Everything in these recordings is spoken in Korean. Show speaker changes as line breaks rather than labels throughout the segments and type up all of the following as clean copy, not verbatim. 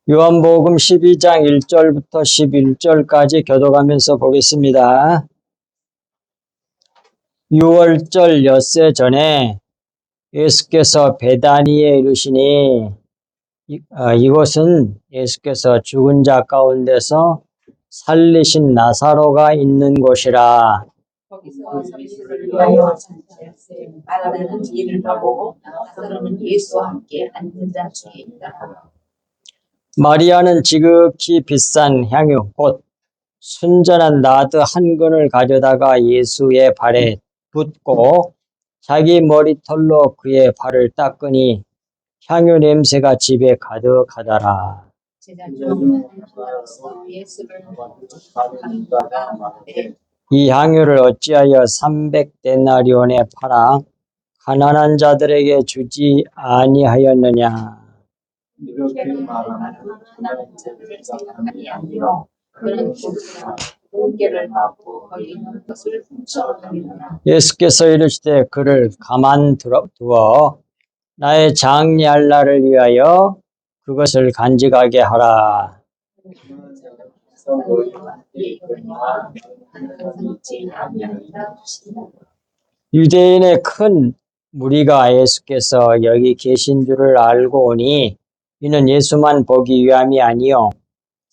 요한복음 12장 1절부터 11절까지 교독하면서 보겠습니다. 6월절 엿새 전에 예수께서 베다니에 이르시니 이곳은 예수께서 죽은 자 가운데서 살리신 나사로가 있는 곳이라.
거기서 예수를 위하여 잔치하세. 마다는 이를 가보고 나사로는 예수와 함께 앉은 자 중에 있다.
마리아는 지극히 비싼 향유 곧 순전한 나드 한 근을 가져다가 예수의 발에 붓고 자기 머리털로 그의 발을 닦으니 향유 냄새가 집에 가득하더라.
제자 중 하나로서 예수를 가는 자가 많은데
이 향유를 어찌하여 300데나리온에 팔아 가난한 자들에게 주지 아니하였느냐.
이렇게 말하는 자들을 생각하니 아니요 그는 공개를 받고 거기 있는 것을 훔쳐가느니라.
예수께서 이르시되 그를 가만두어 나의 장례할 날을 위하여 그것을 간직하게 하라. 유대인의 큰 무리가 예수께서 여기 계신 줄을 알고 오니 이는 예수만 보기 위함이 아니요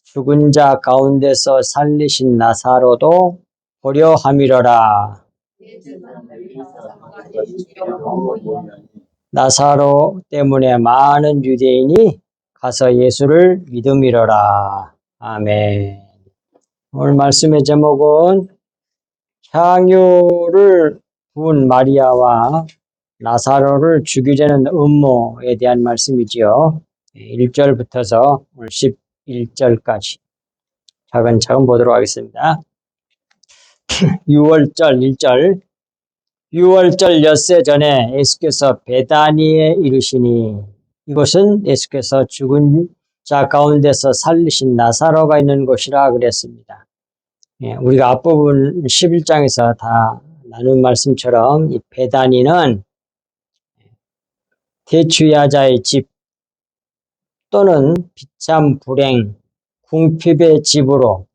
죽은 자 가운데서 살리신 나사로도 보려 함이로라. 나사로 때문에 많은 유대인이 가서 예수를 믿음이로라. 아멘. 오늘 말씀의 제목은 향유를 부은 마리아와 나사로를 죽이려는 음모에 대한 말씀이지요. 1절부터서 오늘 11절까지 차근차근 보도록 하겠습니다. 6월절 1절 6월절 엿새 전에 예수께서 베다니에 이르시니 이곳은 예수께서 죽은 자 가운데서 살리신 나사로가 있는 곳이라 그랬습니다. 우리가 앞부분 11장에서 다 나눈 말씀처럼 이 베다니는 대추야자의 집 또는 비참 불행 궁핍의 집으로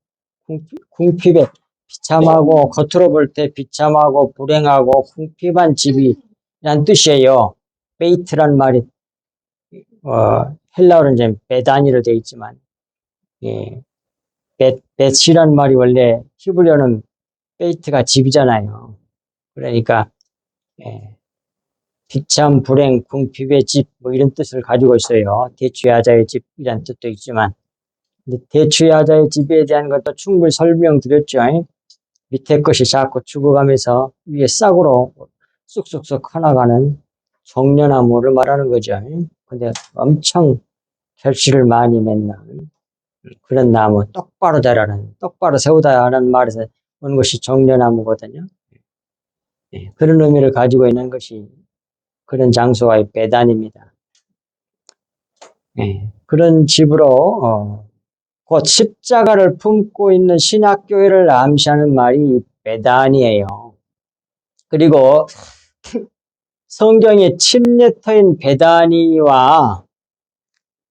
궁핍의 비참하고 겉으로 볼 때 비참하고 불행하고 궁핍한 집이란 뜻이에요. 베이트란 말이 헬라어로는 이제 베다니로 되어 있지만 벳이란 말이 원래 히브리어는 베이트가 집이잖아요. 그러니까 비참 불행 궁핍의 집 뭐 이런 뜻을 가지고 있어요. 대추야자의 집이란 뜻도 있지만 근데 대추야자의 집에 대한 것도 충분히 설명드렸죠. 밑에 것이 자꾸 죽어가면서 위에 싹으로 쑥쑥쑥 커나가는 종려나무를 말하는 거죠. 근데 엄청 결실을 많이 맺는 그런 나무, 똑바로 자라는, 똑바로 세우다 하는 말에서 온 것이 종려나무거든요. 그런 의미를 가지고 있는 것이 그런 장소가 베단입니다. 그런 집으로 곧 십자가를 품고 있는 신약교회를 암시하는 말이 베단이에요. 그리고 성경의 침례터인 베다니와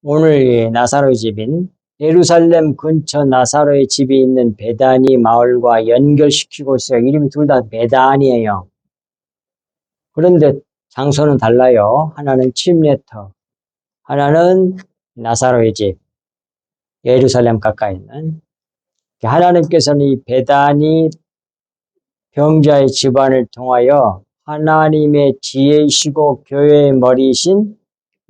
오늘 나사로의 집인 예루살렘 근처 나사로의 집이 있는 베다니 마을과 연결시키고 있어요. 이름이 둘 다 베다니예요. 그런데 장소는 달라요. 하나는 침례터, 하나는 나사로의 집, 예루살렘 가까이 있는. 하나님께서는 이 베다니 병자의 집안을 통하여 하나님의 지혜이시고 교회의 머리이신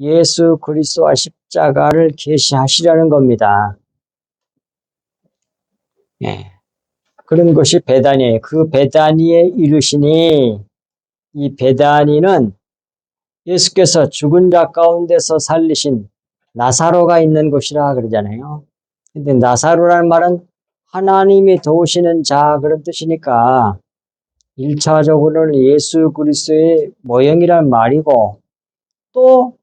예수 그리스도와 십자가를 계시하시려는 겁니다. 그런 것이 베다니예요. 그 베다니에 이르시니 이 베다니는 예수께서 죽은 자 가운데서 살리신 나사로가 있는 곳이라 그러잖아요. 근데 나사로라는 말은 하나님이 도우시는 자 그런 뜻이니까 1차적으로는 예수 그리스도의 모형이란 말이고 또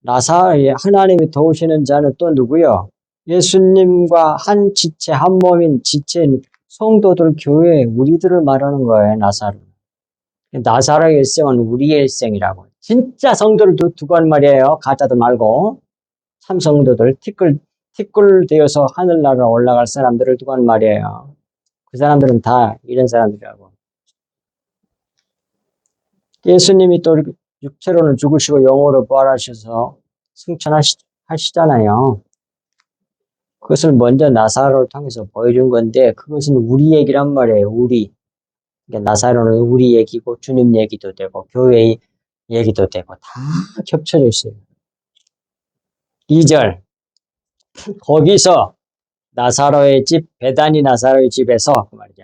하나님이 도우시는 자는 또 누구요? 예수님과 한 지체, 한 몸인 지체인 성도들, 교회, 우리들을 말하는 거예요, 나사로. 나사로의 일생은 우리의 일생이라고. 진짜 성도를 두고 한 말이에요. 가짜도 말고. 참 성도들, 티끌 되어서 하늘나라 올라갈 사람들을 두고 한 말이에요. 그 사람들은 다 이런 사람들이라고. 예수님이 또 육체로는 죽으시고 영으로 부활하셔서 승천하시잖아요. 그것을 먼저 나사로를 통해서 보여준 건데 그것은 우리 얘기란 말이에요. 우리. 그러니까 나사로는 우리 얘기고 주님 얘기도 되고 교회의 얘기도 되고 다 겹쳐져 있어요. 2절 거기서 나사로의 집 베다니 나사로의 집에서 그 말이죠.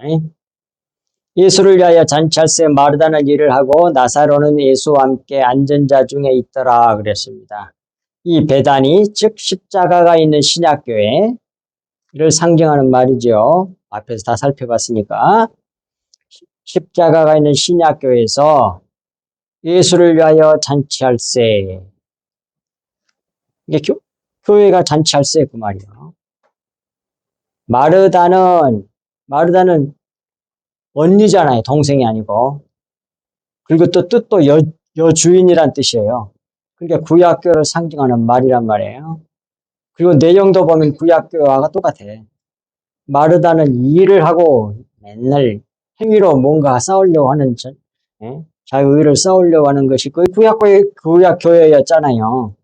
예수를 위하여 잔치할새 마르다는 일을 하고 나사로는 예수와 함께 앉은 자 중에 있더라 그랬습니다. 이 베다니 즉 십자가가 있는 신약교회를 상징하는 말이죠. 앞에서 다 살펴봤으니까 십자가가 있는 신약교회에서 예수를 위하여 잔치할새 이게 교회가 잔치할새 그 말이에요. 마르다는 언니잖아요. 동생이 아니고. 그리고 또 뜻도 여주인이란 뜻이에요. 그러니까 구약교를 상징하는 말이란 말이에요. 그리고 내용도 보면 구약교와 똑같아. 마르다는 일을 하고 맨날 행위로 뭔가 싸우려고 하는 자유의를 싸우려고 하는 것이 그 구약교회였잖아요.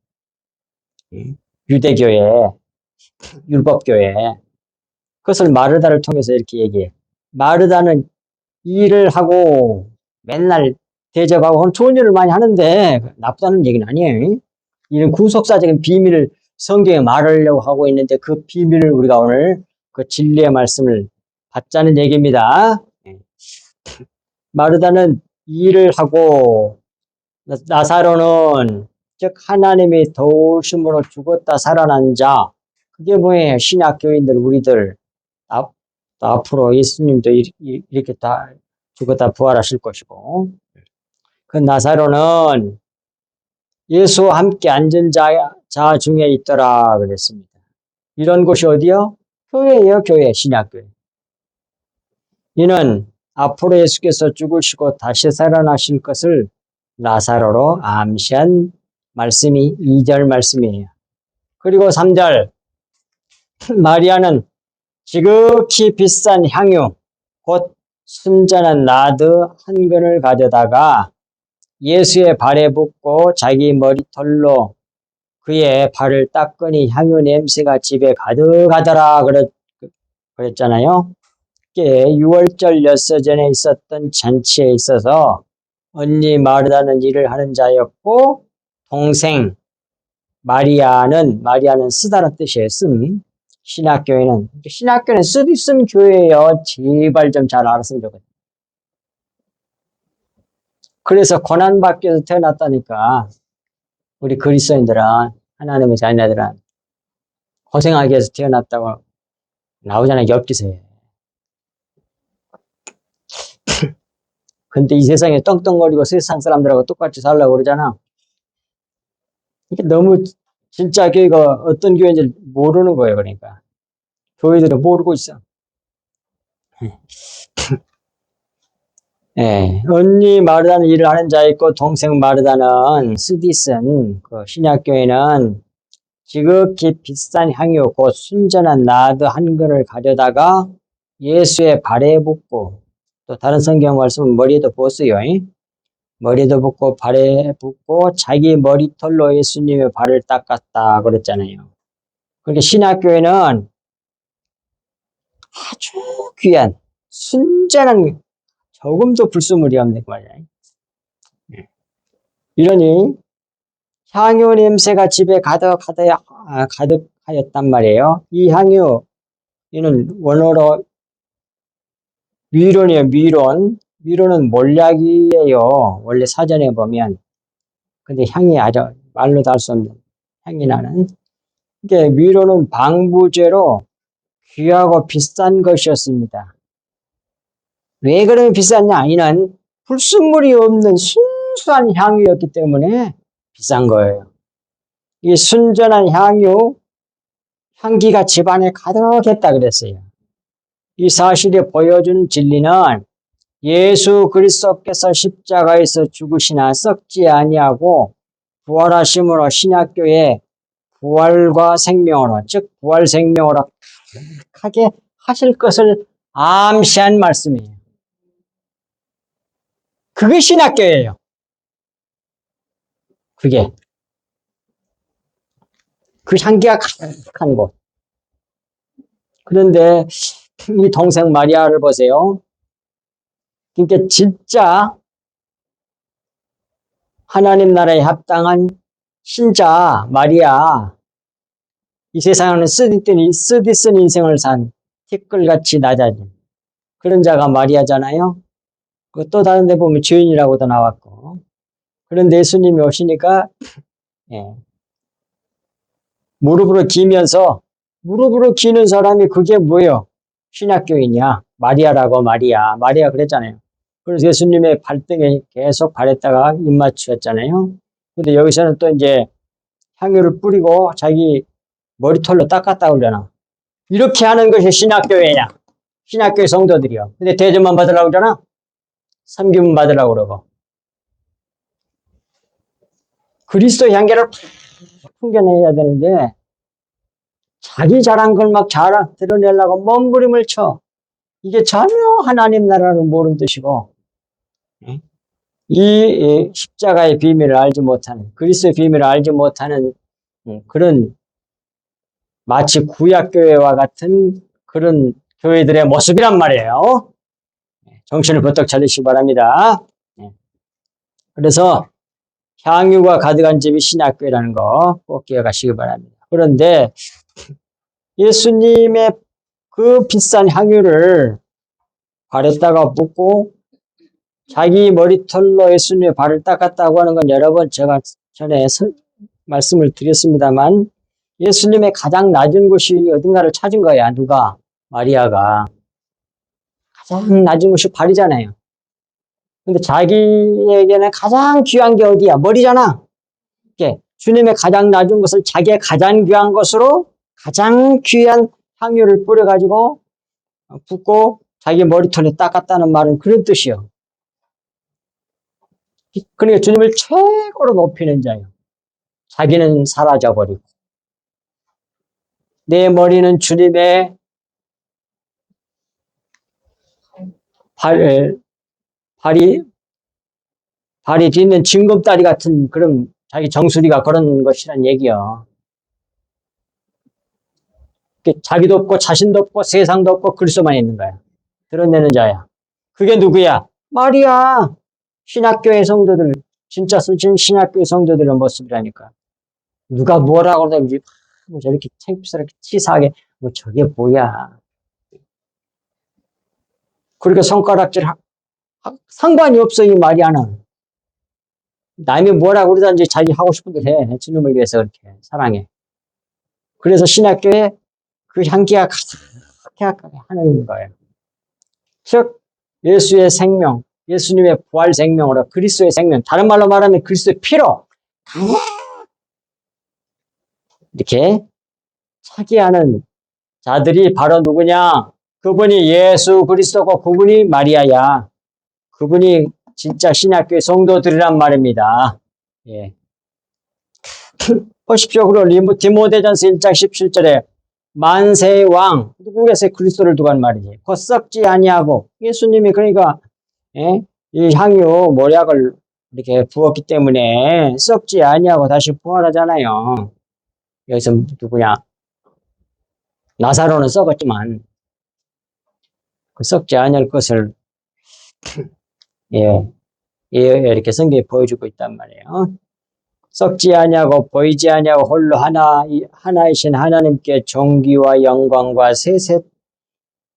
유대교회, 율법교회. 그것을 마르다를 통해서 이렇게 얘기해. 마르다는 일을 하고 맨날 대접하고 좋은 일을 많이 하는데 나쁘다는 얘기는 아니에요. 이런 구속사적인 비밀을 성경에 말하려고 하고 있는데 그 비밀을 우리가 오늘 그 진리의 말씀을 받자는 얘기입니다. 마르다는 일을 하고 나사로는 즉 하나님이 도우심으로 죽었다 살아난 자 그게 뭐예요? 신약 교인들 우리들 앞으로 예수님도 이렇게 다 죽었다 부활하실 것이고 그 나사로는 예수와 함께 앉은 자 중에 있더라 그랬습니다. 이런 곳이 어디요? 교회예요. 교회, 신약교회. 이는 앞으로 예수께서 죽으시고 다시 살아나실 것을 나사로로 암시한 말씀이 2절 말씀이에요. 그리고 3절 마리아는 지극히 비싼 향유 곧 순전한 나드 한 근을 가져다가 예수의 발에 붓고 자기 머리털로 그의 발을 닦으니 향유 냄새가 집에 가득하더라 그랬잖아요. 이게 6월절 엿새전에 있었던 잔치에 있어서 언니 마르다는 일을 하는 자였고 동생 마리아는 쓰다는 뜻이에요. 신학교회는 쓴 교회예요. 제발 좀 잘 알았으면 좋겠다. 그래서 고난받기 위해서 태어났다니까. 우리 그리스도인들은 하나님의 자녀들은 고생하기 위해서 태어났다고 나오잖아요. 엽기서에. 근데 이 세상에 떵떵거리고 세상 사람들하고 똑같이 살려고 그러잖아. 이게 너무 진짜 교회가 어떤 교회인지 모르는 거예요. 그러니까. 교회들은 모르고 있어. 예, 언니 마르다는 일을 하는 자 있고 동생 마르다는 스디슨 그 신약교회는 지극히 비싼 향유 곧 순전한 나드 한 근을 가져다가 예수의 발에 붓고 또 다른 성경 말씀은 머리에도 부었어요. 머리에도 붓고 발에 붓고 자기 머리털로 예수님의 발을 닦았다 그랬잖아요. 그러니까 신약교회는 아주 귀한 순전한 조금도 불순물이 없는 말이야. 이러니 향유 냄새가 집에 가득하였단 말이에요. 이 향유 이는 원어로 미론이에요. 미론은 몰약이에요. 원래 사전에 보면. 근데 향이 아주 말로도 할 수 없는 향이 나는. 이게 미론은 방부제로 귀하고 비싼 것이었습니다. 왜 그러면 비쌌냐? 이는 불순물이 없는 순수한 향유였기 때문에 비싼 거예요. 이 순전한 향기가 집안에 가득했다 그랬어요. 이 사실이 보여주는 진리는 예수 그리스도께서 십자가에서 죽으시나 썩지 아니하고 부활하심으로 신약교회에 부활과 생명으로, 즉 부활 생명으로 하게 하실 것을 암시한 말씀이에요. 그게 신학교예요. 그게 그 향기가 가득한 곳. 그런데 이 동생 마리아를 보세요. 그러니까 진짜 하나님 나라에 합당한 신자 마리아, 이 세상에는 쓰디쓴 인생을 산 티끌같이 낮아진 그런 자가 마리아잖아요. 또 다른 데 보면 죄인이라고도 나왔고. 그런데 예수님이 오시니까 무릎으로 기는 사람이 그게 뭐예요? 신학교이냐? 마리아라고. 마리아 그랬잖아요. 그래서 예수님의 발등에 계속 바랬다가 입 맞추었잖아요. 근데 여기서는 또 이제 향유를 뿌리고 자기 머리털로 닦았다 그러잖아. 이렇게 하는 것이 신학교회야. 신학교의 성도들이요. 근데 대접만 받으려고 그러잖아. 섬김 받으려고 그러고. 그리스도 향기를 풍겨내야 되는데 자기 잘한 걸 막 드러내려고 몸부림을 쳐. 이게 전혀 하나님 나라를 모르는 뜻이고, 이 십자가의 비밀을 알지 못하는, 그리스도의 비밀을 알지 못하는 그런 마치 구약교회와 같은 그런 교회들의 모습이란 말이에요. 정신을 번뜩 차리시기 바랍니다. 그래서 향유가 가득한 집이 신학교회라는 거 꼭 기억하시기 바랍니다. 그런데 예수님의 그 비싼 향유를 발에다가 붓고 자기 머리털로 예수님의 발을 닦았다고 하는 건 여러 번 제가 전에 말씀을 드렸습니다만 예수님의 가장 낮은 곳이 어딘가를 찾은 거야. 누가? 마리아가. 가장 낮은 곳이 발이잖아요. 근데 자기에게는 가장 귀한 게 어디야? 머리잖아. 주님의 가장 낮은 것을 자기의 가장 귀한 것으로 가장 귀한 향유를 뿌려가지고 붓고 자기 머리털에 닦았다는 말은 그런 뜻이요. 그러니까 주님을 최고로 높이는 자예요. 자기는 사라져버리고 내 머리는 주님의 발이 딛는 징검다리 같은 그런 자기 정수리가 그런 것이란 얘기요. 자기도 없고 자신도 없고 세상도 없고 그리스도만 있는 거야. 드러내는 자야. 그게 누구야? 마리아. 신학교의 성도들, 진짜 신학교의 성도들의 모습이라니까. 누가 뭐라고 그러든지 뭐 저렇게 창피스럽게 치사하게 뭐 저게 뭐야. 그러니까 손가락질 상관이 없어. 이 마리아는. 남이 뭐라고 그러든지 자기 하고 싶은 대로 해. 주님을 위해서 그렇게 사랑해. 그래서 신학교에 그 향기가 가득하게 하는 거예요. 즉 예수의 생명, 예수님의 부활 생명으로 그리스도의 생명, 다른 말로 말하면 그리스도의 피로 이렇게 차게 하는 자들이 바로 누구냐? 그분이 예수 그리스도고 그분이 마리아야. 그분이 진짜 신학교의 성도들이란 말입니다. 예. 보십시오. 그리고 디모데전서 1장 17절에 만세의 왕, 누구에서 그리스도를 두고 한 말이지. 곧 썩지 아니하고 예수님이 그러니까 이 향유 모략을 이렇게 부었기 때문에 썩지 아니하고 다시 부활하잖아요. 여기서 누구냐? 나사로는 썩었지만 그 썩지 아니할 것을 이렇게 성경이 보여주고 있단 말이에요. 썩지 아니하고 보이지 아니하고 홀로 하나이신 하나님께 존귀와 영광과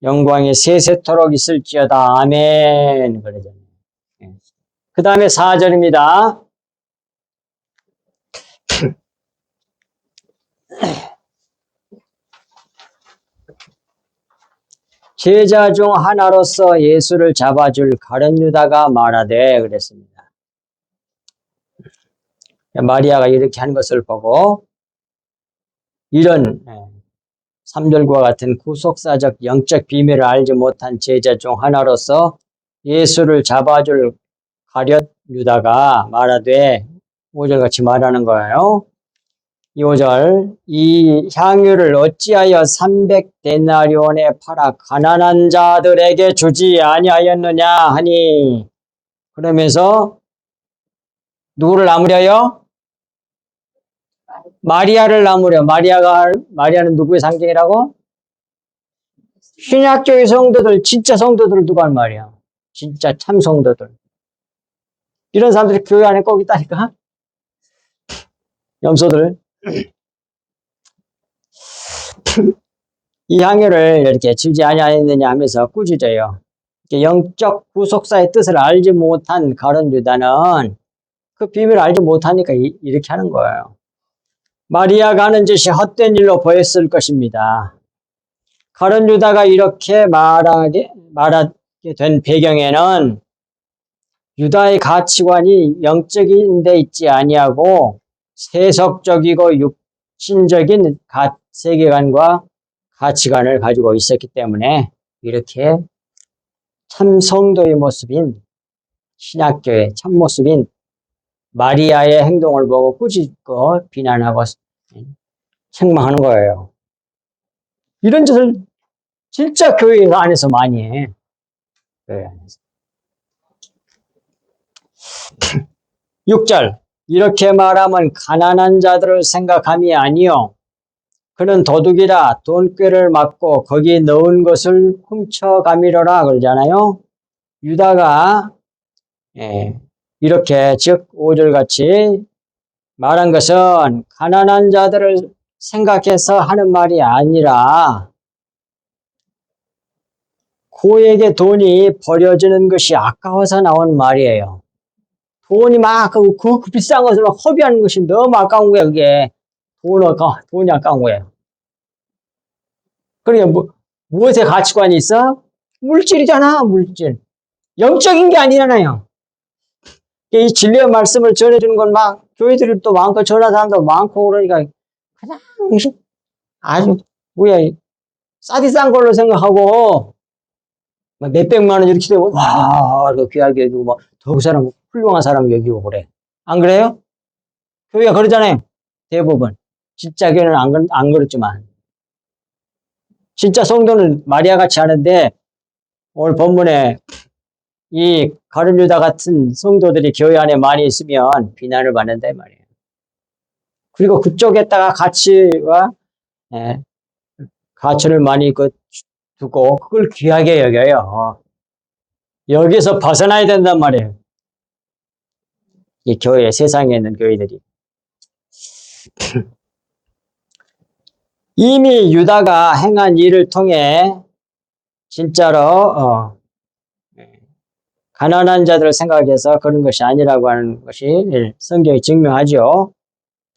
영광이 세세토록 있을지어다. 아멘. 그러잖아요. 그 다음에 4절입니다. 제자 중 하나로서 예수를 잡아줄 가룟 유다가 말하되 그랬습니다. 마리아가 이렇게 한 것을 보고 이런 3절과 같은 구속사적 영적 비밀을 알지 못한 제자 중 하나로서 예수를 잡아줄 가룟 유다가 말하되 5절같이 말하는 거예요. 2절 이 향유를 어찌하여 300데나리온에 팔아 가난한 자들에게 주지 아니하였느냐 하니 그러면서 누구를 나무려요? 마리아를 나무려. 마리아는 누구의 상징이라고? 신약교회 성도들, 진짜 성도들을 두고 한 말이야. 진짜 참 성도들. 이런 사람들이 교회 안에 꼭 있다니까? 염소들. 이 향유를 이렇게 주지 아니하였느냐 하면서 꾸짖어요. 영적 구속사의 뜻을 알지 못한 가룟 유다는 그 비밀을 알지 못하니까 이렇게 하는 거예요. 마리아가 하는 짓이 헛된 일로 보였을 것입니다. 가룟 유다가 이렇게 말하게 된 배경에는 유다의 가치관이 영적인 데 있지 아니하고 세속적이고 육신적인 세계관과 가치관을 가지고 있었기 때문에 이렇게 참 성도의 모습인 신약교의 참모습인 마리아의 행동을 보고 꾸짖고 비난하고 책망하는 거예요. 이런 짓을 진짜 교회 안에서 많이 해. 교회 안에서. 6절 이렇게 말하면 가난한 자들을 생각함이 아니요 그는 도둑이라 돈꾀를 맞고 거기 넣은 것을 훔쳐가미로라 그러잖아요. 유다가 이렇게 즉 5절 같이 말한 것은 가난한 자들을 생각해서 하는 말이 아니라 고에게 돈이 버려지는 것이 아까워서 나온 말이에요. 돈이 막 그 비싼 것을 막 허비하는 것이 너무 아까운 거야. 그게 돈이 아까운 거예요. 그러니까 무엇에 가치관이 있어? 물질이잖아. 물질. 영적인 게 아니잖아요. 이 진리의 말씀을 전해주는 건 막 교회들이 또 많고 전하는 사람도 많고 그러니까 그냥 아주 싸디 싼 걸로 생각하고 몇백만 원 이렇게 되면 와 귀하게 여기고 더 그 사람 훌륭한 사람 여기고 그래. 안 그래요? 교회가 그러잖아요. 대부분. 진짜 교회는 안 그렇지만 진짜 성도는 마리아 같이 하는데 오늘 본문에 이 가룟 유다 같은 성도들이 교회 안에 많이 있으면 비난을 받는다 이 말이에요. 그리고 그쪽에다가 가치를 많이 두고 그걸 귀하게 여겨요. 여기서 벗어나야 된단 말이에요. 이 교회, 세상에 있는 교회들이. 이미 유다가 행한 일을 통해 진짜로 가난한 자들을 생각해서 그런 것이 아니라고 하는 것이 성경이 증명하죠.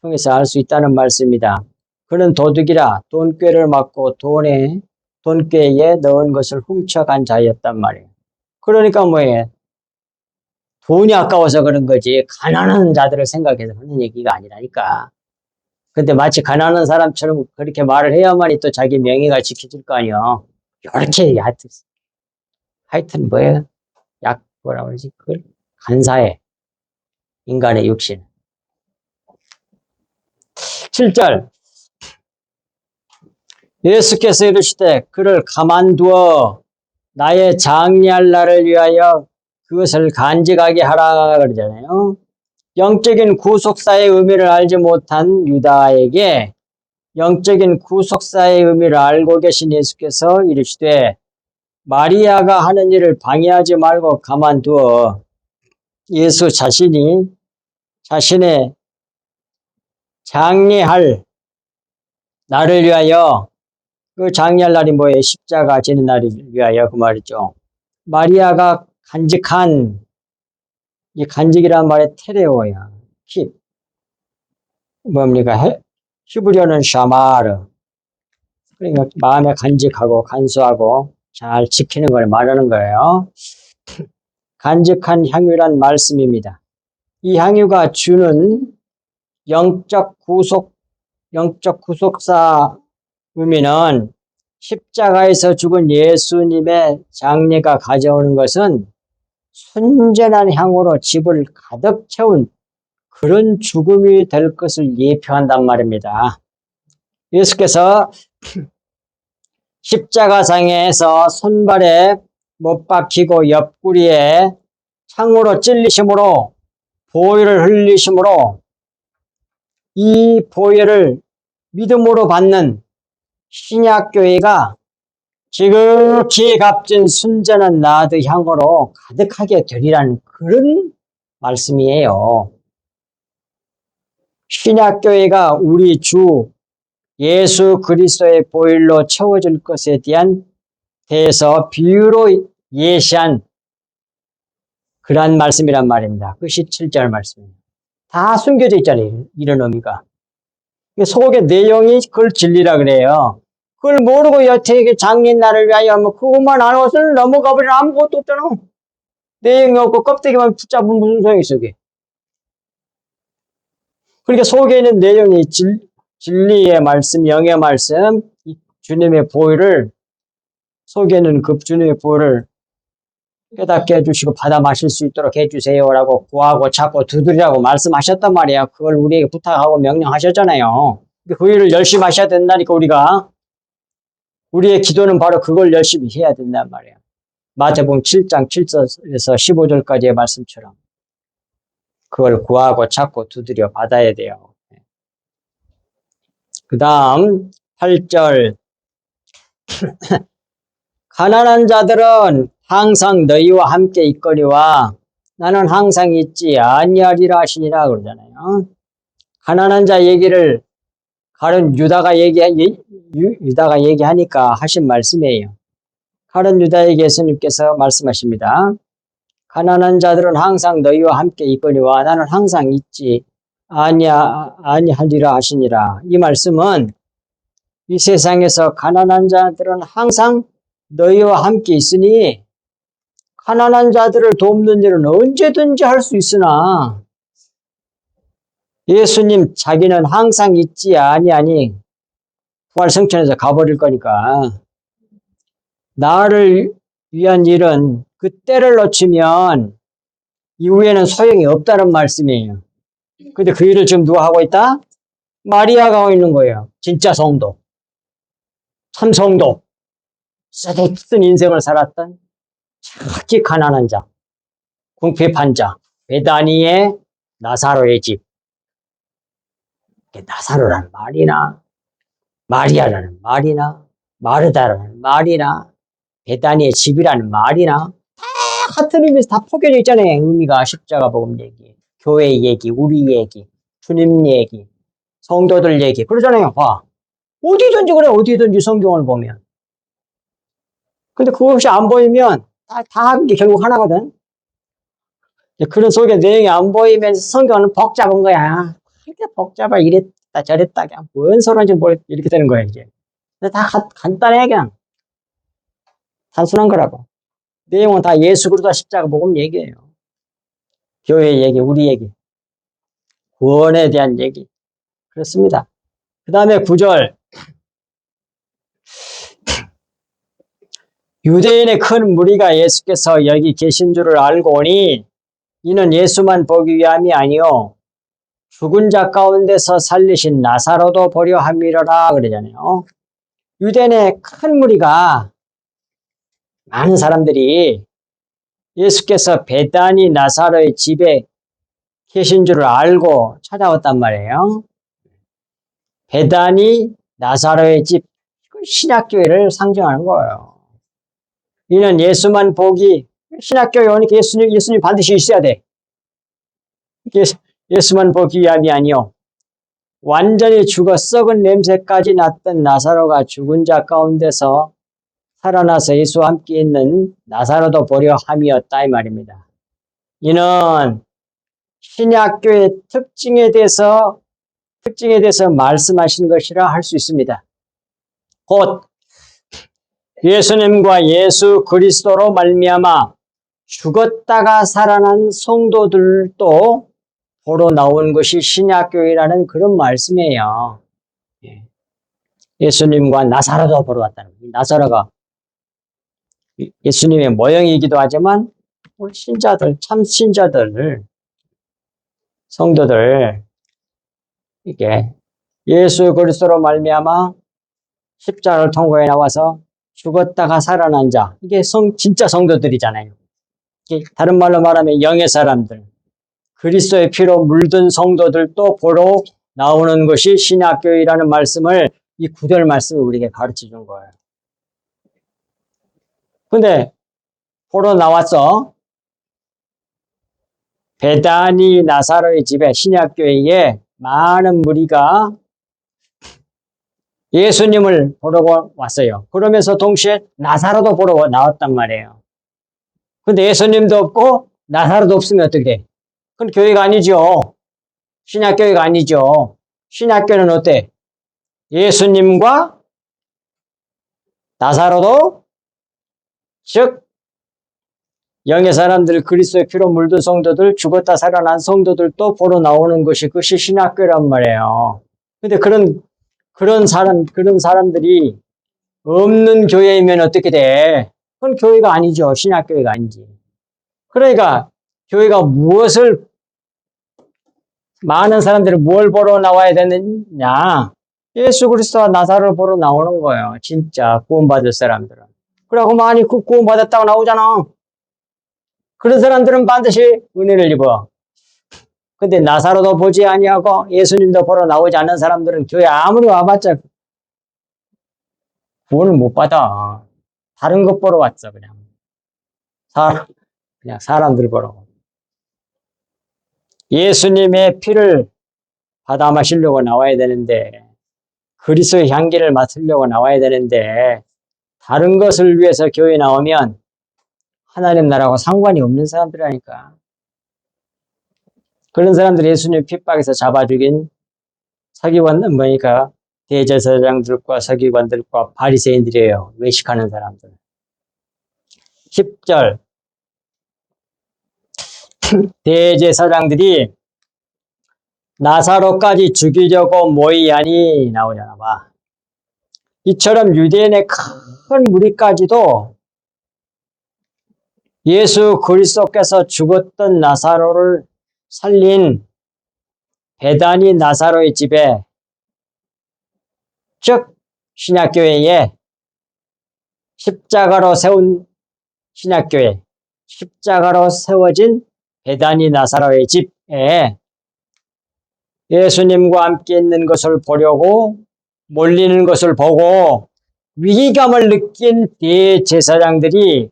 통해서 알 수 있다는 말씀입니다. 그는 도둑이라 돈꾀를 맞고 돈꾀에 넣은 것을 훔쳐간 자였단 말이에요. 그러니까 뭐예요? 돈이 아까워서 그런 거지 가난한 자들을 생각해서 그런 얘기가 아니라니까. 근데 마치 가난한 사람처럼 그렇게 말을 해야만이 또 자기 명예가 지켜질 거 아니에요. 이렇게 하여튼 뭐예요? 뭐라 그러지? 그걸 간사해. 인간의 육신. 7절 예수께서 이르시되 그를 가만두어 나의 장례할 날을 위하여 그것을 간직하게 하라 그러잖아요. 영적인 구속사의 의미를 알지 못한 유다에게 영적인 구속사의 의미를 알고 계신 예수께서 이르시되 마리아가 하는 일을 방해하지 말고 가만두어 예수 자신이 자신의 장례할 날을 위하여 그 장례할 날이 뭐예요? 십자가 지는 날을 위하여 그 말이죠. 마리아가 간직한 이 간직이라는 말의 테레오야. 킵. 뭡니까? 히브리어는 샤마르. 그러니까 마음에 간직하고 간수하고 잘 지키는 걸 말하는 거예요. 간직한 향유란 말씀입니다. 이 향유가 주는 영적 구속사 의미는 십자가에서 죽은 예수님의 장례가 가져오는 것은 순전한 향으로 집을 가득 채운 그런 죽음이 될 것을 예표한단 말입니다. 예수께서 십자가상에서 손발에 못 박히고 옆구리에 창으로 찔리심으로 보혈을 흘리심으로 이 보혈을 믿음으로 받는 신약교회가 지극히 값진 순전한 나드 향으로 가득하게 되리라는 그런 말씀이에요. 신약교회가 우리 주 예수 그리스도의 보혈로 채워질 것에 대해서 비유로 예시한 그러한 말씀이란 말입니다. 그 17절 말씀입니다. 다 숨겨져 있잖아요. 이런 의미가. 속의 내용이 그걸 진리라 그래요. 그걸 모르고 여태에게 장린 나를 위하여 뭐 그것만 알고서는 넘어가 버리면 아무것도 없잖아. 내용이 없고 껍데기만 붙잡으면 무슨 소용이 있어 그게. 그러니까 속에 있는 내용이 진리의 말씀, 영의 말씀, 주님의 보혈을 속에 있는 그 주님의 보혈을 깨닫게 해주시고 받아 마실 수 있도록 해주세요라고 구하고 찾고 두드리라고 말씀하셨단 말이야. 그걸 우리에게 부탁하고 명령하셨잖아요. 그 일을 열심히 하셔야 된다니까 우리의 기도는 바로 그걸 열심히 해야 된단 말이야. 마태복음 7장 7절에서 15절까지의 말씀처럼 그걸 구하고 찾고 두드려 받아야 돼요. 그 다음 8절 가난한 자들은 항상 너희와 함께 있거니와 나는 항상 있지 아니하리라 하시니라 그러잖아요. 가난한 자 얘기를 가룟 유다가 얘기하니까 하신 말씀이에요. 가룟 유다에게 예수님께서 말씀하십니다. 가난한 자들은 항상 너희와 함께 있거니와 나는 항상 있지 아니하리라 하시니라. 이 말씀은 이 세상에서 가난한 자들은 항상 너희와 함께 있으니 가난한 자들을 돕는 일은 언제든지 할 수 있으나 예수님 자기는 항상 있지 아니하니 부활성천에서 가버릴 거니까 나를 위한 일은 그 때를 놓치면 이후에는 소용이 없다는 말씀이에요. 근데 그 일을 지금 누가 하고 있다? 마리아가 하고 있는 거예요. 진짜 성도, 참 성도, 쓰디쓴 인생을 살았던 정확히 가난한 자, 궁핍한 자, 베다니의 나사로의 집. 나사로라는 말이나 마리아라는 말이나 마르다라는 말이나 베다니의 집이라는 말이나 다 같은 의미에서 다 포개져 있잖아요. 의미가 십자가 복음 얘기, 교회 얘기, 우리 얘기, 주님 얘기, 성도들 얘기 그러잖아요. 봐. 어디든지 그래. 어디든지 성경을 보면. 근데 그것이 안 보이면 다 한 게 결국 하나거든. 그런 속에 내용이 안 보이면서 성경은 복잡한 거야. 이렇게 복잡해. 이랬다 저랬다. 그냥 뭔 소리인지 모르겠다. 이렇게 되는 거야 이제. 근데 다 간단해 그냥. 단순한 거라고. 내용은 다 예수 그리스도 십자가 복음 얘기예요. 교회 얘기, 우리 얘기. 구원에 대한 얘기. 그렇습니다. 그 다음에 9절. 유대인의 큰 무리가 예수께서 여기 계신 줄을 알고 오니 이는 예수만 보기 위함이 아니요 죽은 자 가운데서 살리신 나사로도 보려 함이로라 그러잖아요. 유대인의 큰 무리가 많은 사람들이 예수께서 베다니 나사로의 집에 계신 줄을 알고 찾아왔단 말이에요. 베다니 나사로의 집, 신약교회를 상징하는 거예요. 이는 예수만 보기, 신약교회 오니까 예수님 반드시 있어야 돼. 예수만 보기 위함이 아니요 완전히 죽어 썩은 냄새까지 났던 나사로가 죽은 자 가운데서 살아나서 예수와 함께 있는 나사로도 보려 함이었다 이 말입니다. 이는 신약교의 특징에 대해서 말씀하신 것이라 할 수 있습니다. 곧 예수님과 예수 그리스도로 말미암아 죽었다가 살아난 성도들도 보러 나온 것이 신약교회라는 그런 말씀이에요. 예수님과 나사로도 보러 왔다는 거예요. 나사로가 예수님의 모형이기도 하지만 우리 신자들, 참 신자들을 성도들, 이게 예수 그리스도로 말미암아 십자가를 통과해 나와서 죽었다가 살아난 자, 이게 진짜 성도들이잖아요. 다른 말로 말하면 영의 사람들, 그리스도의 피로 물든 성도들도 보러 나오는 것이 신약교회라는 말씀을 이 구절 말씀이 우리에게 가르쳐 준 거예요. 근데 보러 나왔어. 베다니 나사로의 집에 신약교회에 많은 무리가 예수님을 보러 왔어요. 그러면서 동시에 나사로도 보러 나왔단 말이에요. 근데 예수님도 없고 나사로도 없으면 어떻게 돼? 그건 교회가 아니죠. 신약교회가 아니죠. 신약교회는 어때? 예수님과 나사로도, 즉 영의 사람들, 그리스도의 피로 물든 성도들, 죽었다 살아난 성도들도 보러 나오는 것이 그것이 신약교회란 말이에요. 근데 그런 사람들이 없는 교회이면 어떻게 돼? 그건 교회가 아니죠. 신약교회가 아니지. 그러니까 교회가 많은 사람들이 뭘 보러 나와야 되느냐? 예수 그리스도와 나사로를 보러 나오는 거예요. 진짜 구원받을 사람들은. 그러고 많이 구원받았다고 나오잖아. 그런 사람들은 반드시 은혜를 입어. 근데 나사로도 보지 아니하고 예수님도 보러 나오지 않는 사람들은 교회 아무리 와봤자 구원을 못 받아. 다른 것 보러 왔어, 그냥. 그냥 사람들 보러. 예수님의 피를 받아 마시려고 나와야 되는데, 그리스도의 향기를 맡으려고 나와야 되는데, 다른 것을 위해서 교회에 나오면 하나님 나라하고 상관이 없는 사람들이라니까. 그런 사람들이 예수님 핍박에서 잡아 죽인 서기관은 뭐니까 대제사장들과 서기관들과 바리새인들이에요. 외식하는 사람들. 10절 대제사장들이 나사로까지 죽이려고 모이하니 나오잖아 봐. 이처럼 유대인의 큰 무리까지도 예수 그리스도께서 죽었던 나사로를 살린 베다니 나사로의 집에, 즉 신약교회에 십자가로 세운 신약교회, 십자가로 세워진 베다니 나사로의 집에 예수님과 함께 있는 것을 보려고 몰리는 것을 보고 위기감을 느낀 대제사장들이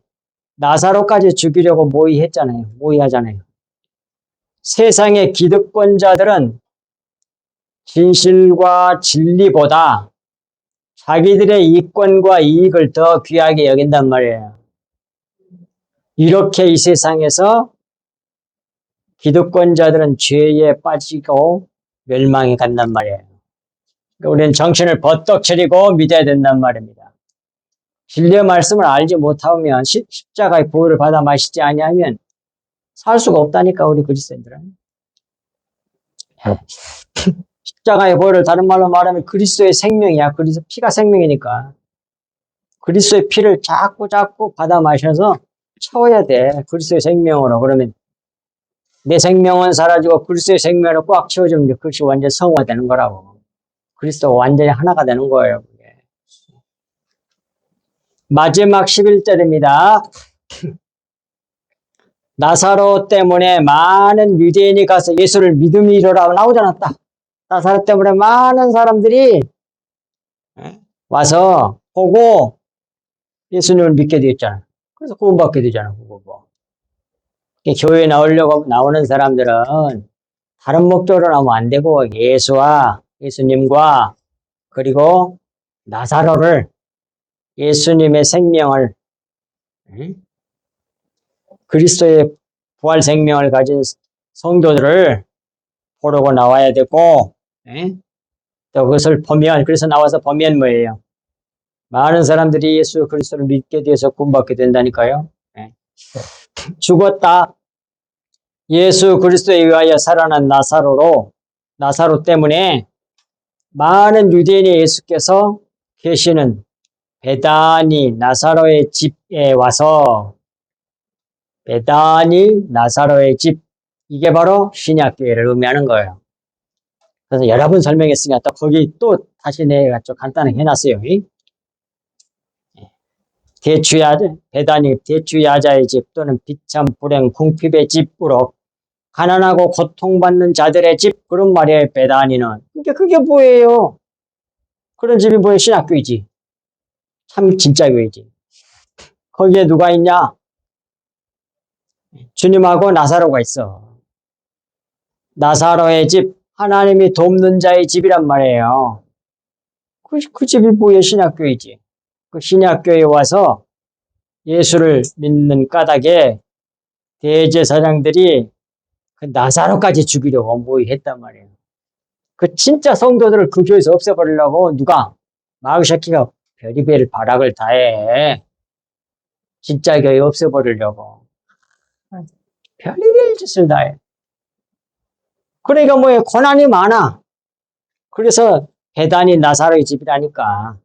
나사로까지 죽이려고 모의하잖아요. 세상의 기득권자들은 진실과 진리보다 자기들의 이권과 이익을 더 귀하게 여긴단 말이에요. 이렇게 이 세상에서 기득권자들은 죄에 빠지고 멸망에 간단 말이에요. 그러니까 우리는 정신을 버떡 차리고 믿어야 된단 말입니다. 진리의 말씀을 알지 못하면 십자가의 보혈을 받아 마시지 아니하면 살 수가 없다니까, 우리 그리스도인들은. 십자가의 보혈을 다른 말로 말하면 그리스도의 생명이야. 그리스도 피가 생명이니까. 그리스도의 피를 자꾸 받아 마셔서 채워야 돼. 그리스도의 생명으로. 그러면 내 생명은 사라지고 그리스도의 생명으로 꽉 채워주면 그것이 완전 성화되는 거라고. 그리스도가 완전히 하나가 되는 거예요. 그게. 마지막 11절입니다. 나사로 때문에 많은 유대인이 가서 예수를 믿음이로라 나오지 않았다. 나사로 때문에 많은 사람들이 와서 보고 예수님을 믿게 되었잖아. 그래서 구원받게 되잖아. 교회에 나오는 사람들은 다른 목적으로 나오면 안 되고 예수님과 그리고 나사로를, 예수님의 생명을, 그리스도의 부활 생명을 가진 성도들을 보려고 나와야 되고, 또 그것을 보면, 그래서 나와서 보면 뭐예요? 많은 사람들이 예수 그리스도를 믿게 돼서 구원받게 된다니까요. 죽었다. 예수 그리스도에 의하여 살아난 나사로 때문에 많은 유대인의 예수께서 계시는 베다니 나사로의 집에 와서, 베다니 나사로의 집, 이게 바로 신약교회를 의미하는 거예요. 그래서 여러 번 설명했으니까 또 거기 또 다시 내가 좀 간단하게 해놨어요. 배단이 대추야자의 집 또는 비참 불행 궁핍의 집으로 가난하고 고통받는 자들의 집, 그런 말이에요. 배단이는. 그게 뭐예요? 그런 집이 뭐예요? 신학교이지. 참 진짜 교회지. 거기에 누가 있냐? 주님하고 나사로가 있어. 나사로의 집, 하나님이 돕는 자의 집이란 말이에요. 그 집이 뭐예요? 신학교이지. 그 신약교회에 와서 예수를 믿는 까닭에 대제사장들이 그 나사로까지 죽이려고 모의했단 말이에요. 그 진짜 성도들을 그 교회에서 없애버리려고 누가? 마귀새끼가 별의별 발악을 다해. 진짜 교회 없애버리려고. 별의별 짓을 다해. 그러니까 뭐예요? 고난이 많아. 그래서 배단이 나사로의 집이라니까.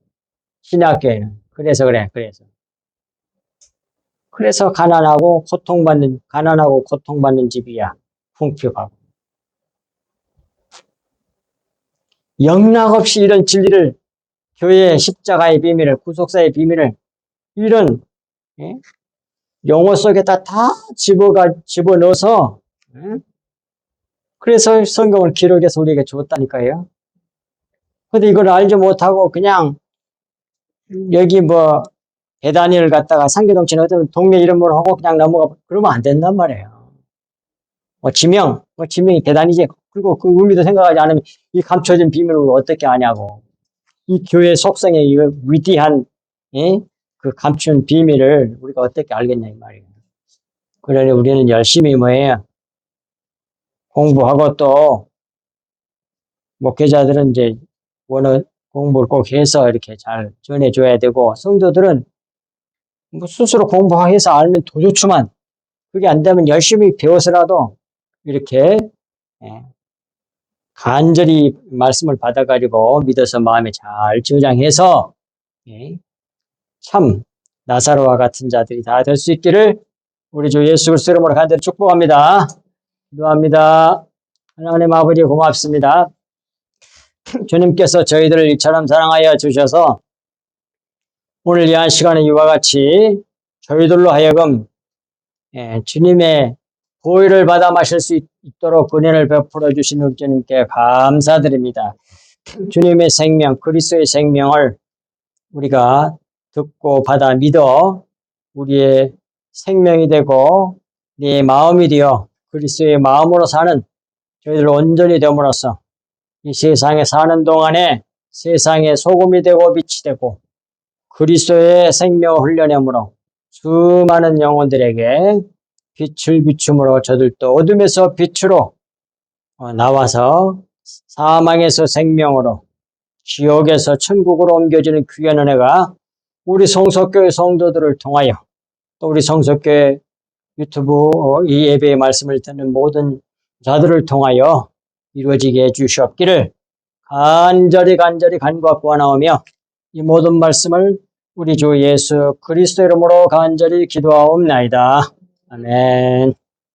신약교회는. 그래서 그래. 그래서 가난하고 고통받는 집이야. 궁핍하고. 영락없이 이런 진리를, 교회의 십자가의 비밀을, 구속사의 비밀을, 이런 용어 속에다 다 집어넣어서, 그래서 성경을 기록해서 우리에게 줬다니까요. 근데 이걸 알지 못하고 그냥 여기 뭐 배단위를 갖다가 상계동치는 어떤 동네 이름으로 하고 그냥 넘어가, 그러면 안 된단 말이에요. 지명이 배단이지. 그리고 그 의미도 생각하지 않으면 이 감춰진 비밀을 어떻게 아냐고. 이 교회 속성의 이 위대한, 그 감춘 비밀을 우리가 어떻게 알겠냐, 이 말이에요. 그러니 우리는 열심히 뭐예요? 공부하고 또, 목회자들은 이제 공부를 꼭 해서 이렇게 잘 전해줘야 되고, 성도들은 뭐 스스로 공부해서 알면 더 좋지만, 그게 안 되면 열심히 배워서라도 이렇게 간절히 말씀을 받아가지고 믿어서 마음에 잘 저장해서 참 나사로와 같은 자들이 다 될 수 있기를 우리 주 예수 그리스도 이름으로 간절히 축복합니다. 기도합니다. 하나님 아버지 고맙습니다. 주님께서 저희들을 이처럼 사랑하여 주셔서 오늘 이 한 시간에 이와 같이 저희들로 하여금 주님의 보혈을 받아 마실 수 있도록 은혜를 베풀어 주신 우리 주님께 감사드립니다. 주님의 생명, 그리스도의 생명을 우리가 듣고 받아 믿어 우리의 생명이 되고 네 마음이 되어 그리스도의 마음으로 사는 저희들 온전히 됨으로써 이 세상에 사는 동안에 세상의 소금이 되고 빛이 되고 그리스도의 생명을 흘려내므로 수많은 영혼들에게 빛을 비춤으로 저들도 어둠에서 빛으로 나와서 사망에서 생명으로 지옥에서 천국으로 옮겨지는 귀한 은혜가 우리 성석교회 성도들을 통하여 또 우리 성석교회 유튜브 이 예배의 말씀을 듣는 모든 자들을 통하여 이루어지게 해주시옵기를 간절히 간구하고 원하오며 이 모든 말씀을 우리 주 예수 그리스도 이름으로 간절히 기도하옵나이다. 아멘.